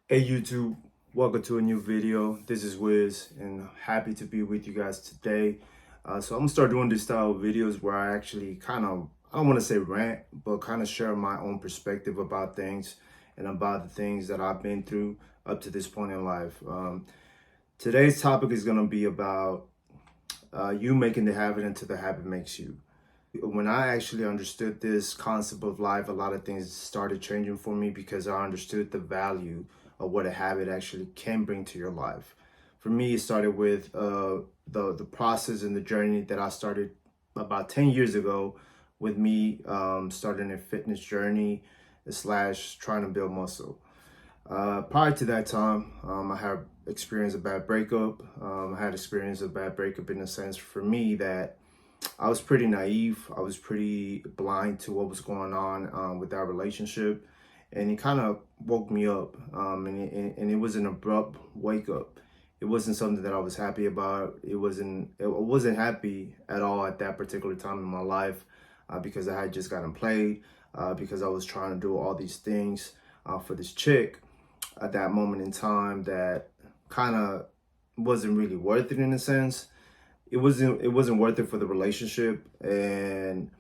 Hey YouTube, welcome to a new video. This is Wiz and happy to be with you guys today. So I'm gonna start doing this style of videos where I actually I don't want to say rant, but kind of share my own perspective about things and about the things that I've been through up to this point in life. Today's topic is gonna be about you making the habit until the habit makes you. When I actually understood this concept of life, a lot of things started changing for me because I understood the value of what a habit actually can bring to your life. For me, it started with the process and the journey that I started about 10 years ago with me starting a fitness journey slash trying to build muscle. Prior to that time, I had experienced a bad breakup. I had experienced a bad breakup in the sense for me that I was pretty naive. I was pretty blind to what was going on with that relationship. And it kind of woke me up. And it was an abrupt wake up. It wasn't something that I was happy about. I wasn't happy at all at that particular time in my life because I had just gotten played, because I was trying to do all these things for this chick at that moment in time that kind of wasn't really worth it in a sense. It wasn't worth it for the relationship, and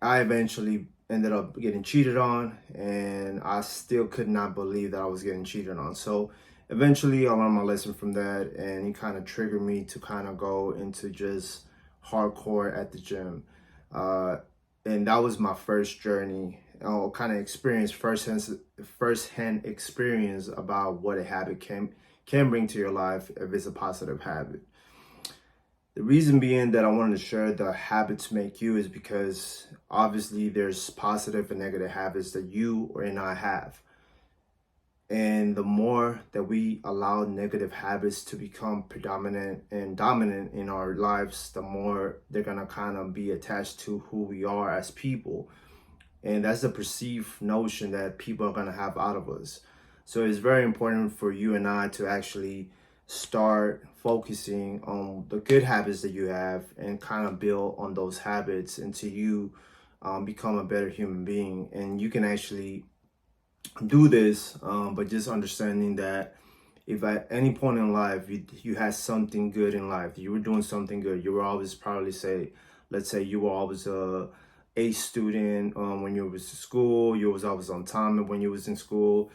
I eventually ended up getting cheated on, and I still could not believe that I was getting cheated on. So eventually I learned my lesson from that, and it kind of triggered me to kind of go into just hardcore at the gym. uh, and that was my first journey, kind of experience, first hand experience about what a habit can bring to your life if it's a positive habit. The reason being that I wanted to share the habits make you is because obviously there's positive and negative habits that you or and I have. And the more that we allow negative habits to become predominant and dominant in our lives, the more they're going to kind of be attached to who we are as people. And that's the perceived notion that people are going to have out of us. So it's very important for you and I to actually start focusing on the good habits that you have and kind of build on those habits until you become a better human being. And you can actually do this, but just understanding that if at any point in life you had something good in life, you were doing something good, you were always probably say, let's say you were always a student when you was in school, you was always on time when you was in school,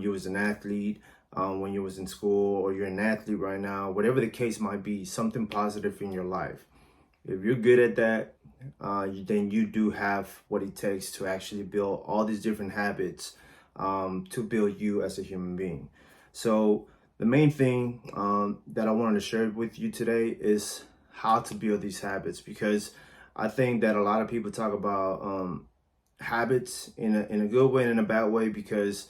you was an athlete when you was in school, or you're an athlete right now, whatever the case might be, something positive in your life. If you're good at that, then you do have what it takes to actually build all these different habits to build you as a human being. So the main thing that I wanted to share with you today is how to build these habits, because I think that a lot of people talk about habits in a good way and in a bad way, because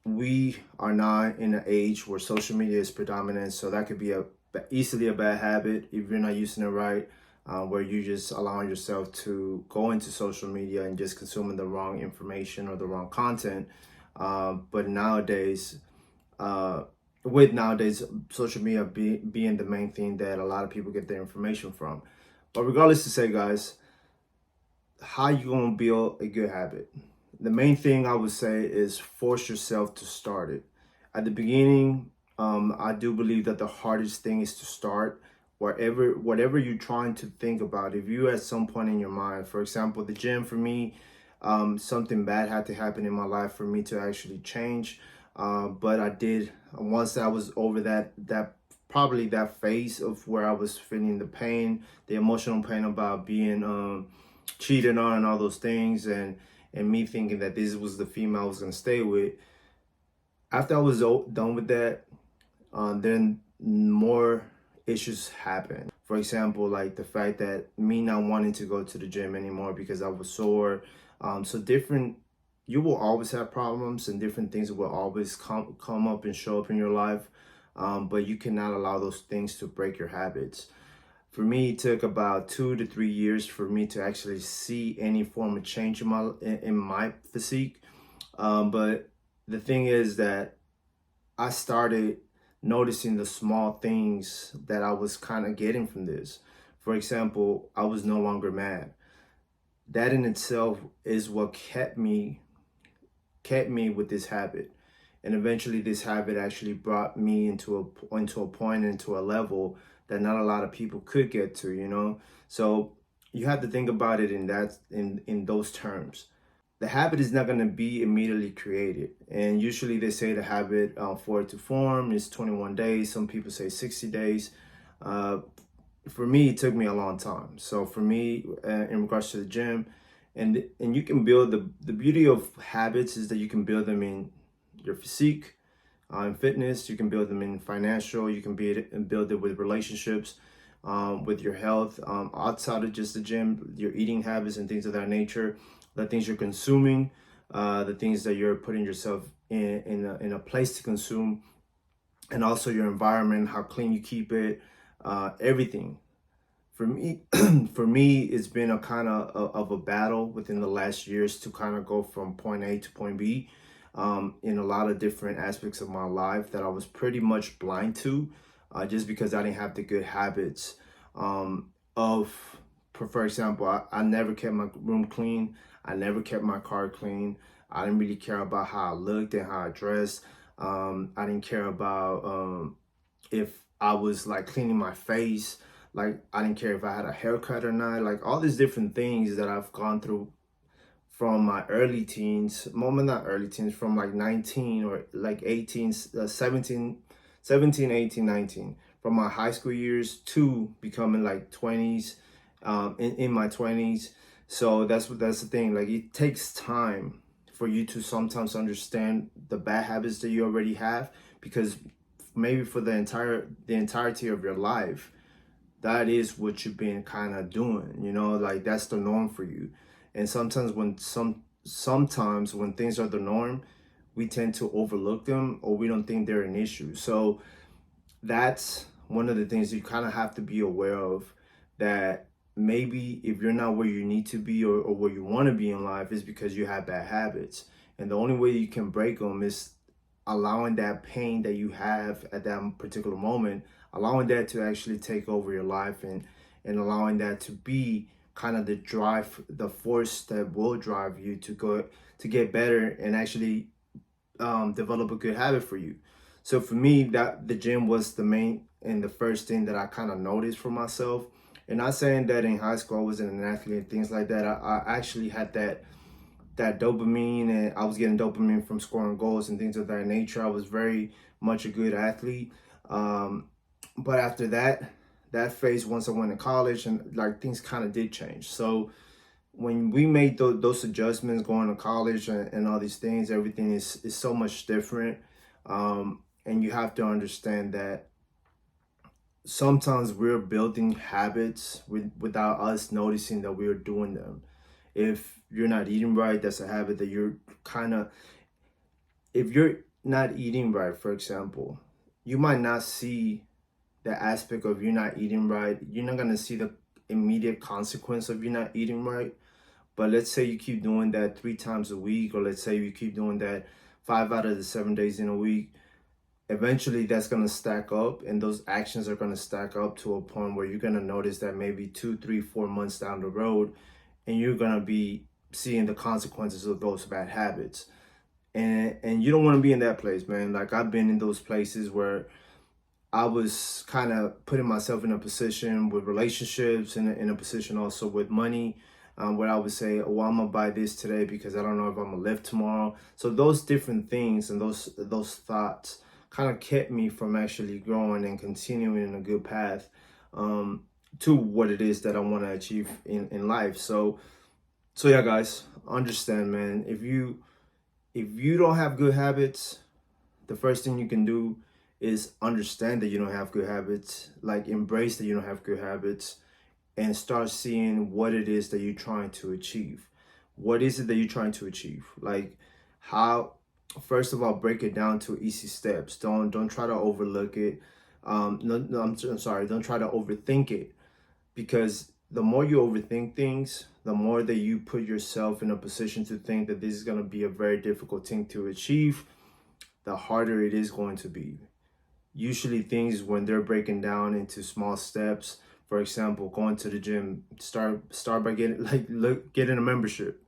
we are not in an age where social media is predominant. So that could be easily a bad habit if you're not using it right, where you just allowing yourself to go into social media and just consuming the wrong information or the wrong content. But nowadays, with nowadays social media being the main thing that a lot of people get their information from. But regardless to say, guys, how you gonna build a good habit? The main thing I would say is force yourself to start it. At the beginning, I do believe that the hardest thing is to start whatever you're trying to think about. If you at some point in your mind, for example, the gym for me, something bad had to happen in my life for me to actually change. But I did. Once I was over that probably that phase of where I was feeling the pain, the emotional pain about being cheated on and all those things, and me thinking that this was the female I was gonna stay with. After I was done with that, then more issues happened. For example, like the fact that me not wanting to go to the gym anymore because I was sore. So different, you will always have problems, and different things will always come up and show up in your life. But you cannot allow those things to break your habits. For me, it took about 2 to 3 years for me to actually see any form of change in my physique. But the thing is that I started noticing the small things that I was kind of getting from this. For example, I was no longer mad. That in itself is what kept me with this habit. And eventually this habit actually brought me into a point, into a level that not a lot of people could get to, you know. So you have to think about it in those terms. The habit is not going to be immediately created, and usually they say the habit, for it to form, is 21 days. Some people say 60 days. uh, for me, it took me a long time. So for me, in regards to the gym, and you can build, the beauty of habits is that you can build them in your physique, in fitness. You can build them in financial. You can build it with relationships, with your health, outside of just the gym, your eating habits and things of that nature, the things you're consuming, the things that you're putting yourself in a place to consume, and also your environment, how clean you keep it, everything. For me, for me, it's been a kind of a battle within the last years to kind of go from point A to point B, in a lot of different aspects of my life that I was pretty much blind to, just because I didn't have the good habits, of, for example, I never kept my room clean. I never kept my car clean. I didn't really care about how I looked and how I dressed. I didn't care about, if I was like cleaning my face. Like, I didn't care if I had a haircut or not. Like, all these different things that I've gone through from my early teens, moment, not early teens, from like 19 or like 18, 17, 18, 19, from my high school years to becoming like 20s, in my 20s. So that's the thing. Like, it takes time for you to sometimes understand the bad habits that you already have, because maybe for the entirety of your life, that is what you've been kind of doing, you know, like that's the norm for you. And sometimes when things are the norm, we tend to overlook them, or we don't think they're an issue. So that's one of the things you kind of have to be aware of, that maybe if you're not where you need to be, or where you want to be in life, is because you have bad habits. And the only way you can break them is allowing that pain that you have at that particular moment, allowing that to actually take over your life, and allowing that to be kind of the drive, the force that will drive you to go to get better, and actually, develop a good habit for you. So for me, that the gym was the main and the first thing that I kind of noticed for myself. And not saying that in high school I wasn't an athlete and things like that. I actually had that dopamine, and I was getting dopamine from scoring goals and things of that nature. I was very much a good athlete. But after that phase, once I went to college, and like things kind of did change. So when we made those adjustments going to college, and all these things, everything is so much different. And you have to understand that sometimes we're building habits without us noticing that we're doing them. If you're not eating right, that's a habit that you're kind of, if you're not eating right, for example, you might not see the aspect of you not eating right. You're not going to see the immediate consequence of you not eating right. But let's say you keep doing that 3 times a week, or let's say you keep doing that 5 out of the 7 days in a week. Eventually that's going to stack up, and those actions are going to stack up to a point where you're going to notice that maybe 2, 3, 4 months down the road, and you're going to be seeing the consequences of those bad habits. And you don't want to be in that place, man. Like, I've been in those places where I was kind of putting myself in a position with relationships, and in a position also with money, where I would say, oh, I'm gonna buy this today because I don't know if I'm gonna live tomorrow. So those different things and those thoughts kind of kept me from actually growing and continuing in a good path, to what it is that I want to achieve in life. So yeah, guys, understand, man. If you don't have good habits, the first thing you can do is understand that you don't have good habits, like embrace that you don't have good habits, and start seeing what it is that you're trying to achieve. What is it that you're trying to achieve? Like, how, first of all, break it down to easy steps. Don't try to overlook it. No, I'm sorry. Don't try to overthink it, because the more you overthink things, the more that you put yourself in a position to think that this is going to be a very difficult thing to achieve, the harder it is going to be. Usually things, when they're breaking down into small steps, for example, going to the gym, start by getting a membership.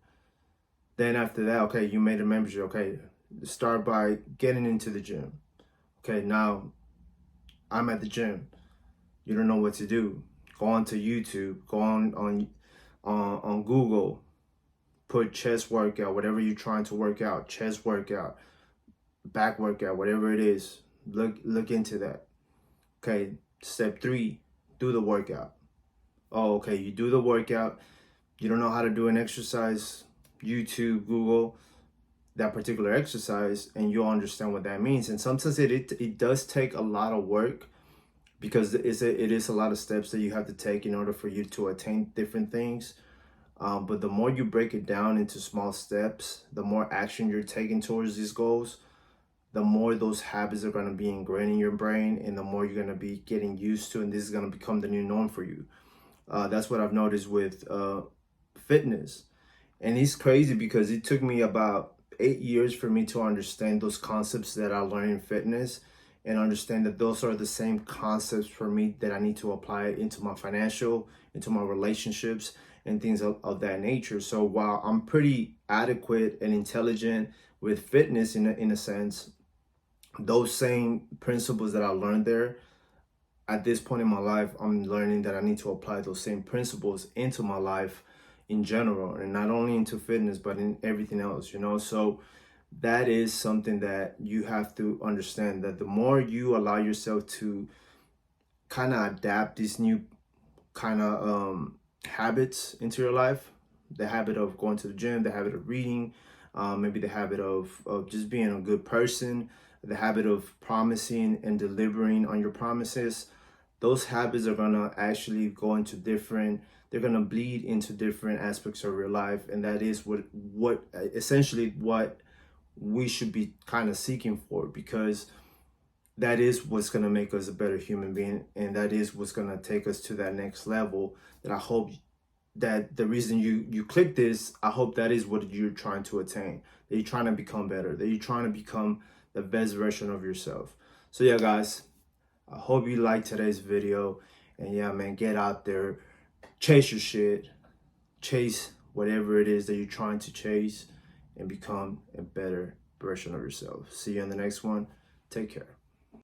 Then after that, okay, you made a membership. Okay, Start by getting into the gym. Okay, now I'm at the gym. You don't know what to do. Go onto YouTube, go on Google, put chest workout, whatever you're trying to work out, chest workout, back workout, whatever it is. Look into that. Okay, step 3, do the workout. Oh, okay, you do the workout. You don't know how to do an exercise, YouTube, Google that particular exercise, and you'll understand what that means. And sometimes it does take a lot of work, because it is a lot of steps that you have to take in order for you to attain different things. But the more you break it down into small steps, the more action you're taking towards these goals, the more those habits are going to be ingrained in your brain, and the more you're going to be getting used to, and this is going to become the new norm for you. That's what I've noticed with fitness. And it's crazy because it took me about 8 years for me to understand those concepts that I learned in fitness, and understand that those are the same concepts for me that I need to apply into my financial, into my relationships, and things of that nature. So while I'm pretty adequate and intelligent with fitness in a sense, those same principles that I learned there, at this point in my life, I'm learning that I need to apply those same principles into my life in general, and not only into fitness, but in everything else, you know? So that is something that you have to understand, that the more you allow yourself to kind of adapt these new kind of habits into your life, the habit of going to the gym, the habit of reading, maybe the habit of just being a good person, the habit of promising and delivering on your promises, those habits are going to actually go into different, they're going to bleed into different aspects of your life. And that is what essentially what we should be kind of seeking for, because that is what's going to make us a better human being, and that is what's going to take us to that next level. That I hope that the reason you click this, I hope that is what you're trying to attain, that you're trying to become better, that you're trying to become the best version of yourself. So yeah, guys, I hope you liked today's video, and yeah, man, get out there, chase your shit, chase whatever it is that you're trying to chase, and become a better version of yourself. See you in the next one. Take care.